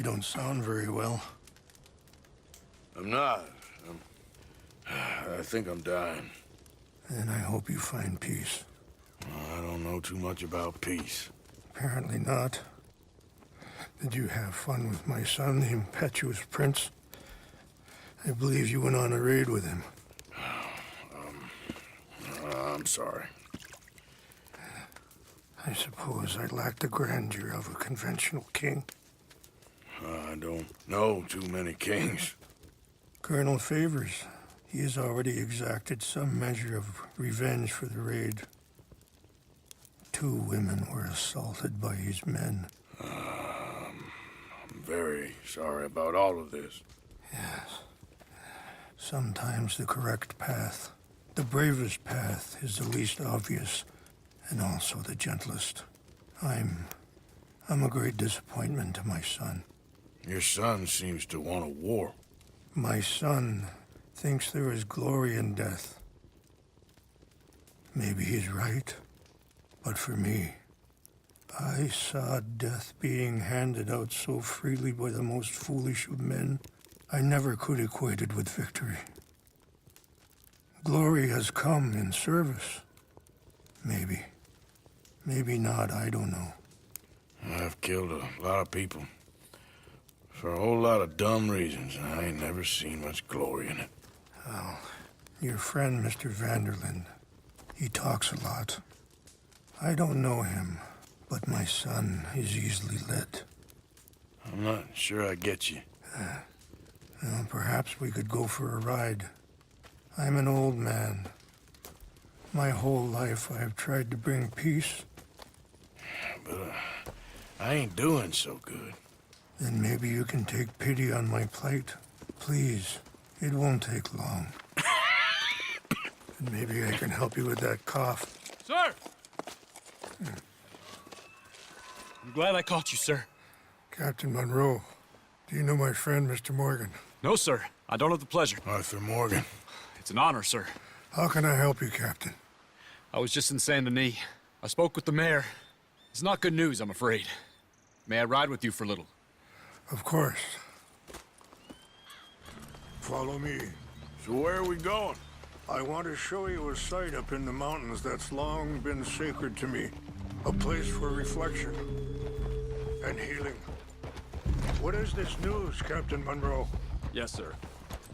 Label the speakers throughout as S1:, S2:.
S1: You don't sound very well.
S2: I'm not. I think I'm dying.
S1: Then I hope you find peace.
S2: I don't know too much about peace.
S1: Apparently not. Did you have fun with my son, the impetuous prince? I believe you went on a raid with him.
S2: I'm sorry.
S1: I suppose I lack the grandeur of a conventional king.
S2: I don't know too many kings.
S1: Colonel Favors, he has already exacted some measure of revenge for the raid. 2 women were assaulted by his men.
S2: I'm very sorry about all of this.
S1: Yes. Sometimes the correct path, the bravest path, is the least obvious, and also the gentlest. I'm a great disappointment to my son.
S2: Your son seems to want a war.
S1: My son thinks there is glory in death. Maybe he's right, but for me, I saw death being handed out so freely by the most foolish of men, I never could equate it with victory. Glory has come in service. Maybe. Maybe not, I don't know.
S2: I've killed a lot of people. For a whole lot of dumb reasons, and I ain't never seen much glory in it.
S1: Well, your friend, Mr. Vanderlyn, he talks a lot. I don't know him, but my son is easily led.
S2: I'm not sure I get you.
S1: Well, perhaps we could go for a ride. I'm an old man. My whole life I have tried to bring peace.
S2: But I ain't doing so good.
S1: Then maybe you can take pity on my plight. Please, it won't take long. And maybe I can help you with that cough.
S3: Sir! I'm glad I caught you, sir.
S1: Captain Monroe, do you know my friend, Mr. Morgan?
S3: No, sir. I don't have the pleasure.
S2: Arthur Morgan.
S3: It's an honor, sir.
S1: How can I help you, Captain?
S3: I was just in Saint Denis. I spoke with the mayor. It's not good news, I'm afraid. May I ride with you for a little?
S1: Of course. Follow me.
S2: So where are we going?
S1: I want to show you a site up in the mountains that's long been sacred to me. A place for reflection and healing. What is this news, Captain Monroe?
S3: Yes, sir.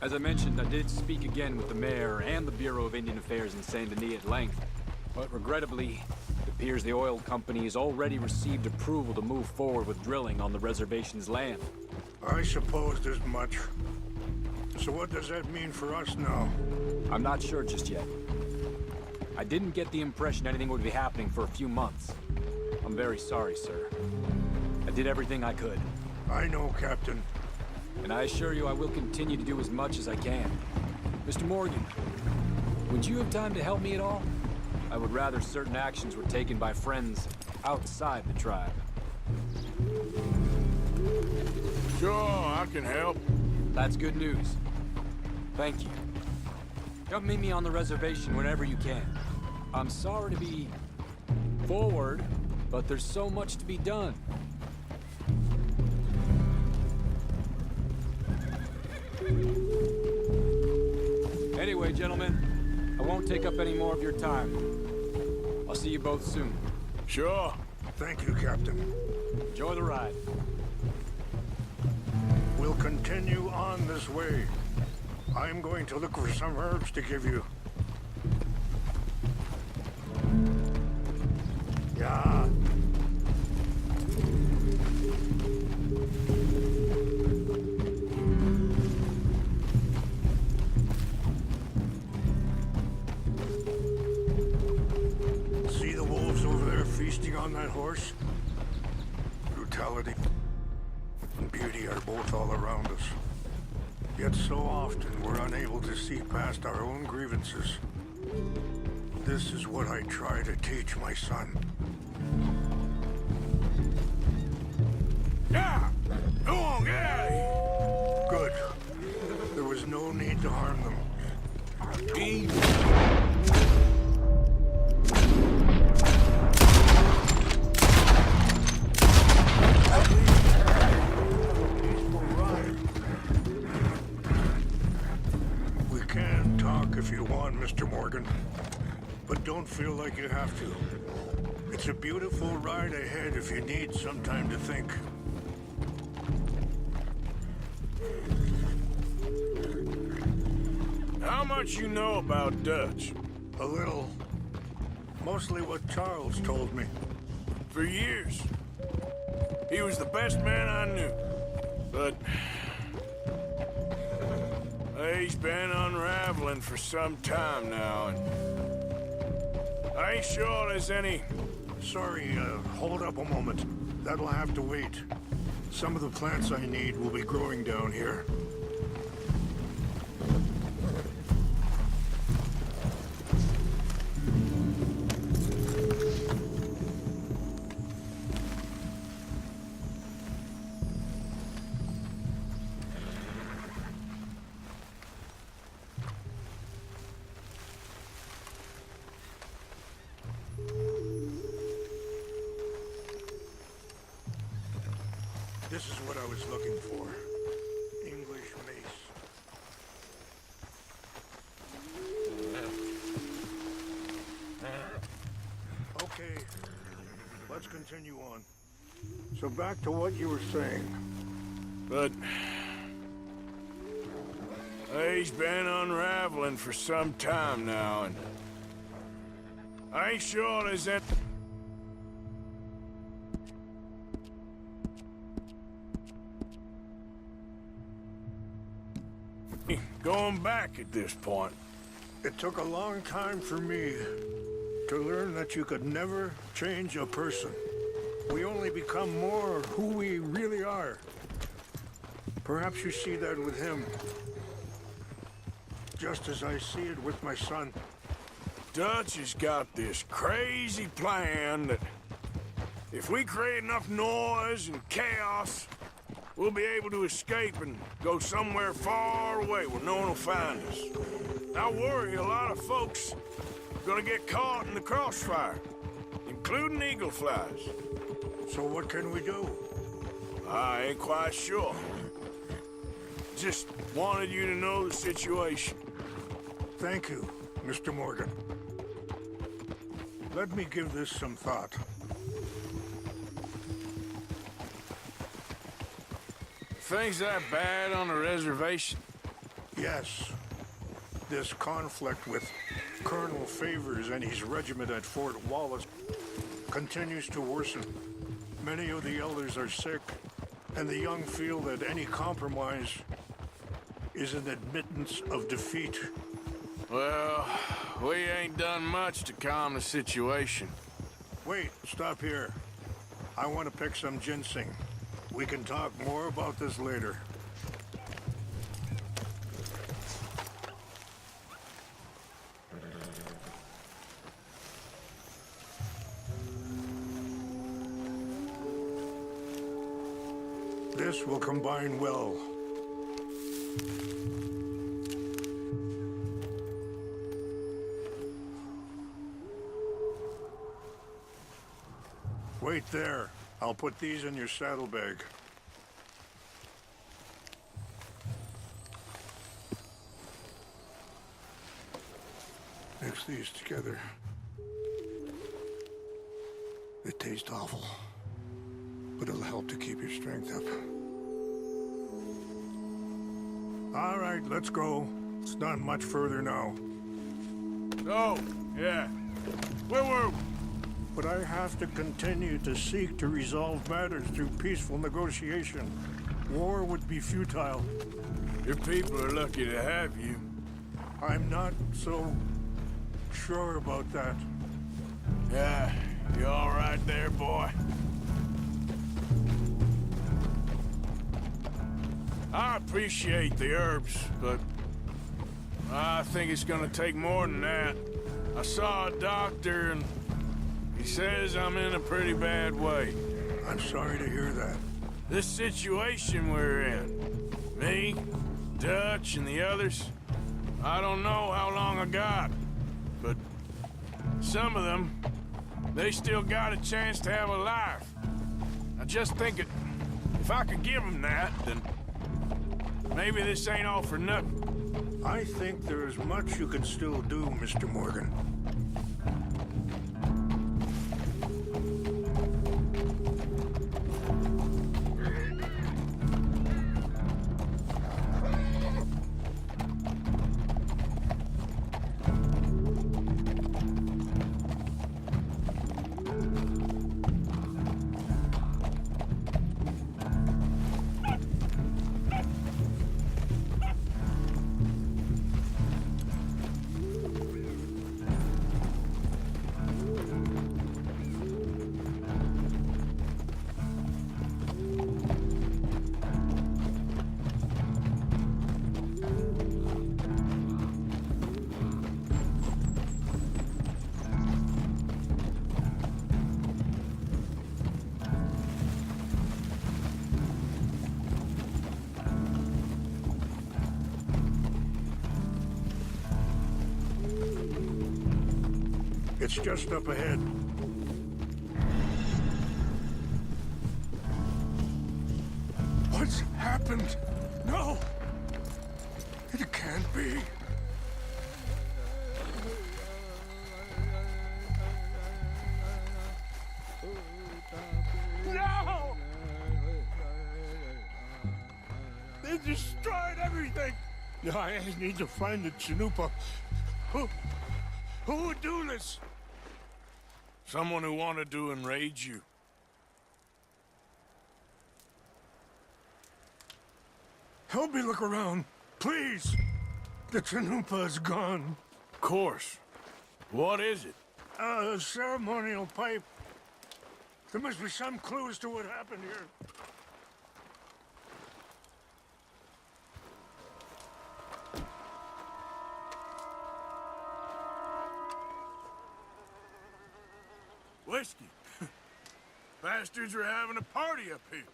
S3: As I mentioned, I did speak again with the mayor and the Bureau of Indian Affairs in Saint Denis at length. But regrettably, it appears the oil company has already received approval to move forward with drilling on the reservation's land.
S1: I supposed as much. So what does that mean for us now?
S3: I'm not sure just yet. I didn't get the impression anything would be happening for a few months. I'm very sorry, sir. I did everything I could.
S1: I know, Captain.
S3: And I assure you I will continue to do as much as I can. Mr. Morgan, would you have time to help me at all? I would rather certain actions were taken by friends outside the tribe.
S2: Sure, I can help.
S3: That's good news. Thank you. Come meet me on the reservation whenever you can. I'm sorry to be forward, but there's so much to be done. Anyway, gentlemen, I won't take up any more of your time. I'll see you both soon.
S2: Sure.
S1: Thank you, Captain.
S3: Enjoy the ride.
S1: We'll continue on this way. I'm going to look for some herbs to give you. Yeah. See the wolves over there feasting on that horse? Brutality and beauty are both all around us. Yet so often we're unable to see past our own grievances. This is what I try to teach my son.
S2: Yeah! Go on, get out of here!
S1: Good. There was no need to harm them. But don't feel like you have to. It's a beautiful ride ahead if you need some time to think.
S2: How much you know about Dutch?
S1: A little. Mostly what Charles told me.
S2: For years. He was the best man I knew. But he's been unraveling for some time now, and I ain't sure there's any...
S1: Sorry, hold up a moment. That'll have to wait. Some of the plants I need will be growing down here. This is what I was looking for. English mace. Okay, let's continue on. So back to what you were saying.
S2: But he's been unraveling for some time now, and I ain't sure there's that... going back at this point.
S1: It took a long time for me to learn that you could never change a person. We only become more who we really are. Perhaps you see that with him. Just as I see it with my son.
S2: Dutch has got this crazy plan that if we create enough noise and chaos, we'll be able to escape and go somewhere far away where no one will find us. I worry a lot of folks are gonna get caught in the crossfire, including eagle flies.
S1: So what can we do?
S2: I ain't quite sure. Just wanted you to know the situation.
S1: Thank you, Mr. Morgan. Let me give this some thought.
S2: Things that bad on the reservation?
S1: Yes. This conflict with Colonel Favors and his regiment at Fort Wallace continues to worsen. Many of the elders are sick, and the young feel that any compromise is an admittance of defeat.
S2: Well, we ain't done much to calm the situation.
S1: Wait, stop here. I want to pick some ginseng. We can talk more about this later. This will combine well. Wait there. I'll put these in your saddlebag. Mix these together. They taste awful, but it'll help to keep your strength up. All right, let's go. It's not much further now.
S2: Oh, yeah. Where were we?
S1: But I have to continue to seek to resolve matters through peaceful negotiation. War would be futile.
S2: Your people are lucky to have you.
S1: I'm not so sure about that.
S2: Yeah, you all right there, boy? I appreciate the herbs, but I think it's gonna take more than that. I saw a doctor and he says I'm in a pretty bad way.
S1: I'm sorry to hear that.
S2: This situation we're in, me, Dutch, and the others, I don't know how long I got, but some of them, they still got a chance to have a life. I just think if I could give them that, then maybe this ain't all for nothing.
S1: I think there is much you can still do, Mr. Morgan. It's just up ahead.
S2: What's happened? No! It can't be. No! They destroyed everything! I need to find the Chanupa. Who would do this? Someone who wanted to enrage you. Help me look around, please. The Chanupa is gone. Of course. What is it? A ceremonial pipe. There must be some clue as to what happened here. Whiskey. Bastards are having a party up here.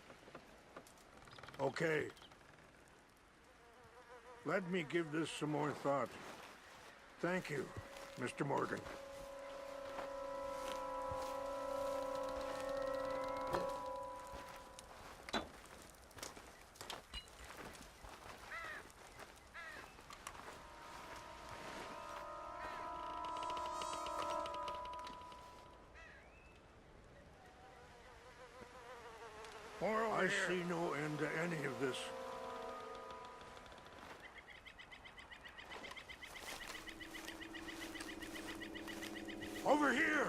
S1: Okay. Let me give this some more thought. Thank you, Mr. Morgan. I see no end to any of this. Over here!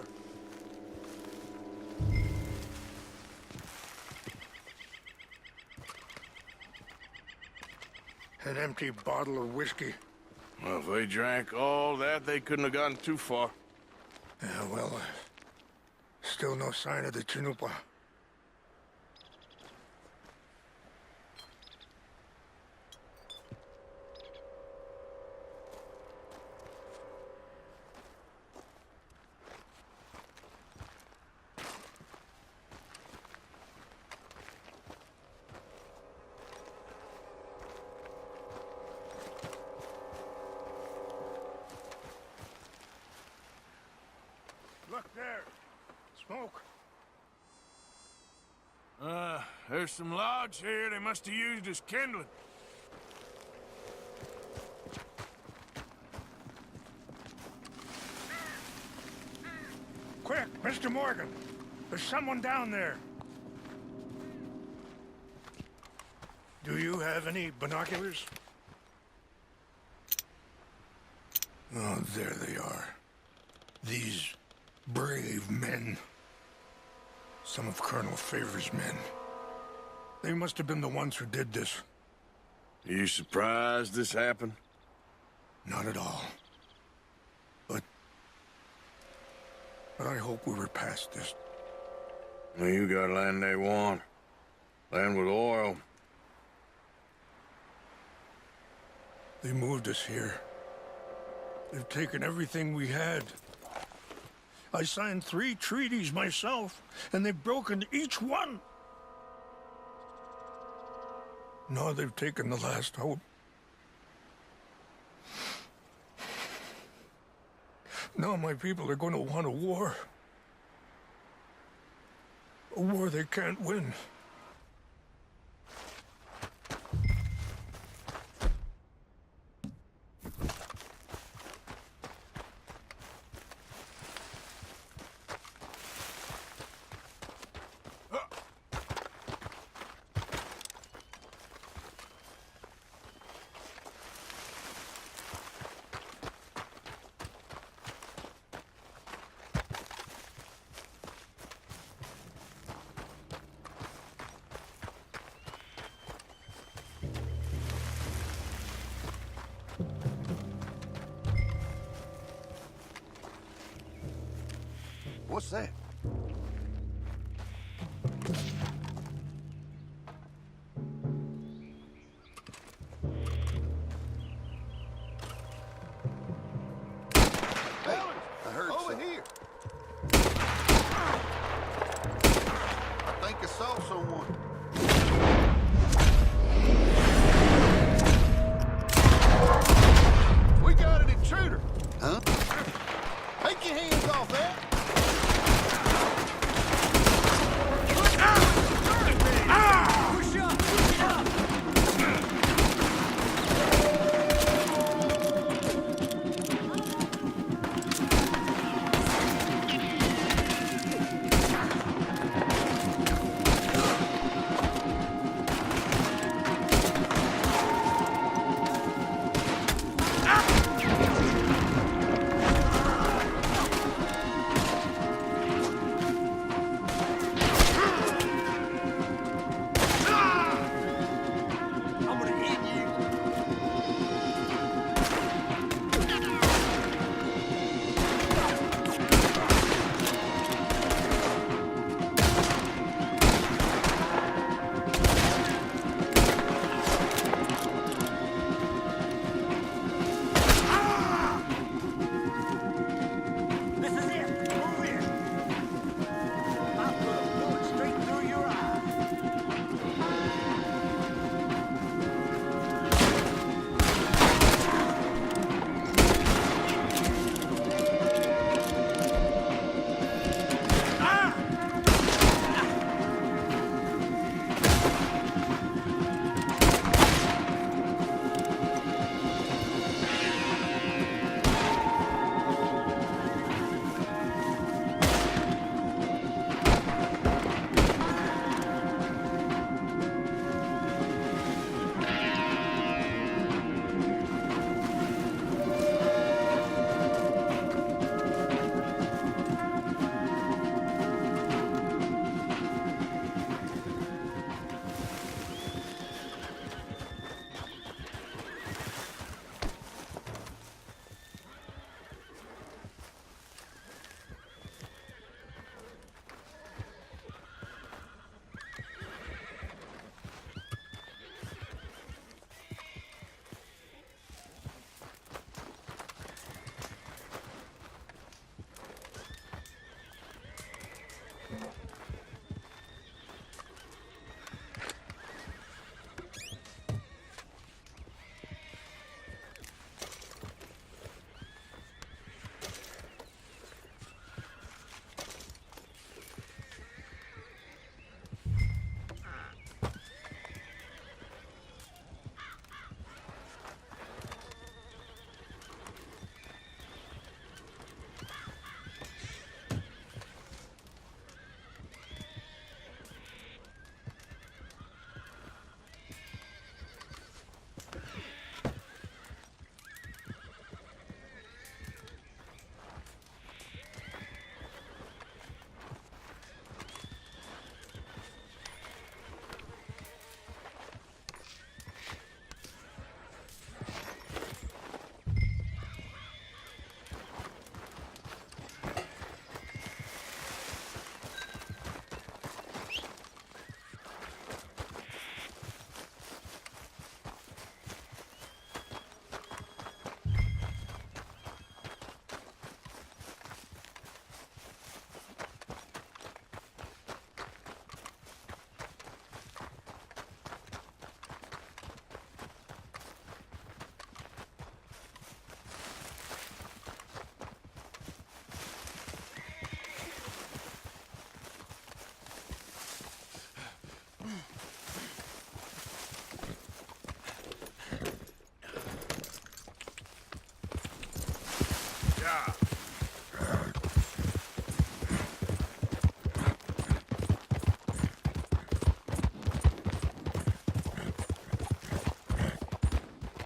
S1: An empty bottle of whiskey.
S2: Well, if they drank all that, they couldn't have gotten too far.
S1: Yeah, well, still no sign of the Chanupa.
S2: Look there. Smoke. There's some logs here they must have used as kindling.
S1: Quick, Mr. Morgan. There's someone down there. Do you have any binoculars? Oh, there they are. These brave men. Some of Colonel Favor's men. They must have been the ones who did this.
S2: Are you surprised this happened?
S1: Not at all. But I hope we were past this.
S2: Well, you got land they want. Land with oil.
S1: They moved us here. They've taken everything we had. I signed 3 treaties myself, and they've broken each one. Now they've taken the last hope. Now my people are going to want a war. A war they can't win.
S4: What's that? Hey, I heard over here. I think I saw someone. We got an intruder. Huh? Take your hands off that.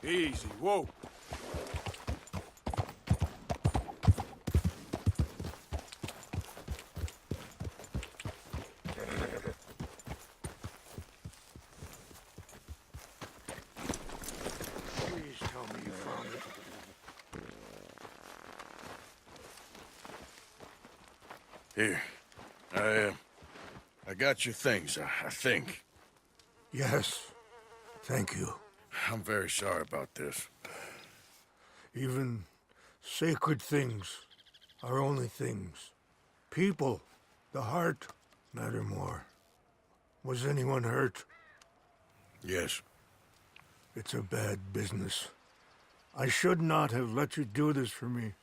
S2: Easy, whoa. Please tell me you found it. Here. I got your things, I think.
S1: Yes. Thank you.
S2: I'm very sorry about this.
S1: Even sacred things are only things. People, the heart, matter more. Was anyone hurt?
S2: Yes.
S1: It's a bad business. I should not have let you do this for me.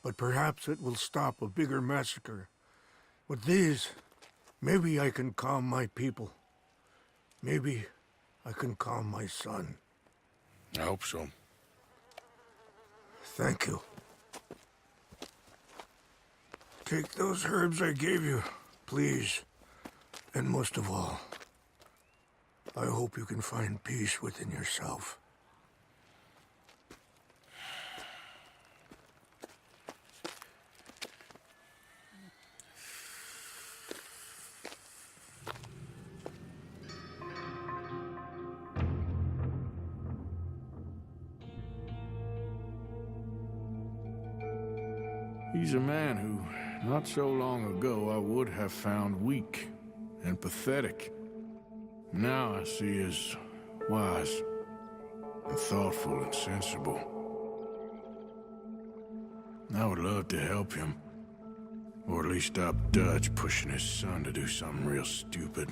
S1: But perhaps it will stop a bigger massacre. With these, maybe I can calm my people. Maybe I can calm my son.
S2: I hope so.
S1: Thank you. Take those herbs I gave you, please. And most of all, I hope you can find peace within yourself.
S2: He's a man who, not so long ago, I would have found weak and pathetic. Now I see as wise and thoughtful and sensible. I would love to help him, or at least stop Dutch pushing his son to do something real stupid.